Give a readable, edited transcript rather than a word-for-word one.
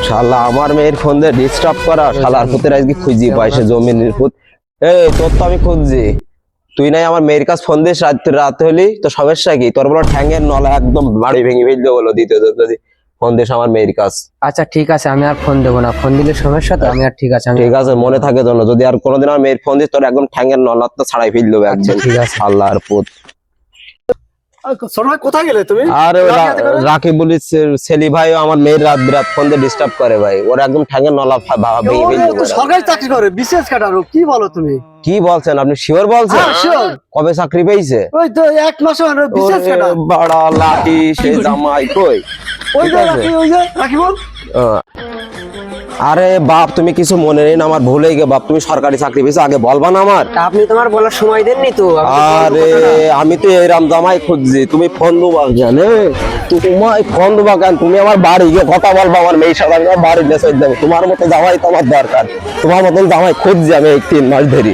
শালা আমার মেয়ের ফোন দিয়ে ডিস্টার্ব করা, শালার পুতের আজকে খুঁজি পাইছে জমিনের পুত। এই তোর তো আমি খুঁজছি, তুই নাই আমার মেয়ের কাছে ফোন দিস রাত হলি তো সমস্যা কি? তোর বলো ঠ্যাঙ্গের নলা একদম বাড়ি ভেঙে ফেলতে বলো দ্বিতীয় যদি ফোন দিস আমার মেয়ের কাছে। আচ্ছা ঠিক আছে, আমি আর ফোন দেবো না, ফোন দিলে সমস্যা তো, আমি আর ঠিক আছে ঠিক আছে মনে থাকে জন্য, যদি আর কোনোদিন আমার মেয়ের ফোন দিস তোর একদম ঠ্যাঙ্গের নলাটা ছাড়াই ফেল দেবো একদম। ঠিক আছে। আল্লাহর পুত। কোথায় গেলে তুমি? আর রাকিবুল সেলি ভাই আমার মেয়ের রাত বিরাত ফোন দিয়ে ডিস্টার্ব করে ভাই, ওর একদম ঠ্যাঙ্গের নলা ভেঙে ফেল দেবো। সরকারি চাকরি করে, বিশেষ ক্যাডার, কি বলো তুমি? কি বলছেন আপনি? শিওর বলছেন? শিওর। কবে চাকরি পেয়েছে? ওই তো 1 মাস হলো, বিশেষ ক্যাডার। বড় লাঠি সেই জামাই কই? ওই যে রাখি বল। আরে বাপ তুমি কিছু মনে নেই না, আমার ভুল হয়ে গে বাপ, তুমি সরকারি চাকরি পেয়েছো আগে বলবা না আমার? আপনি তোমার বলার সময় দেননি তো। আরে আমি তো এরাম জামাই খুঁজছি, তুমি ফোন দেবা জানে, তোমায় ফোন দেবা কেন? তুমি আমার বাড়ি গিয়ে কথা বলবা আমার মেয়ের সাথে, আমি আমার বাড়ি নিয়ে চলে যাবো। তোমার মতো জামাই তো আমার দরকার, তোমার মতন জামাই খুঁজছি আমি 3 মাস ধরে।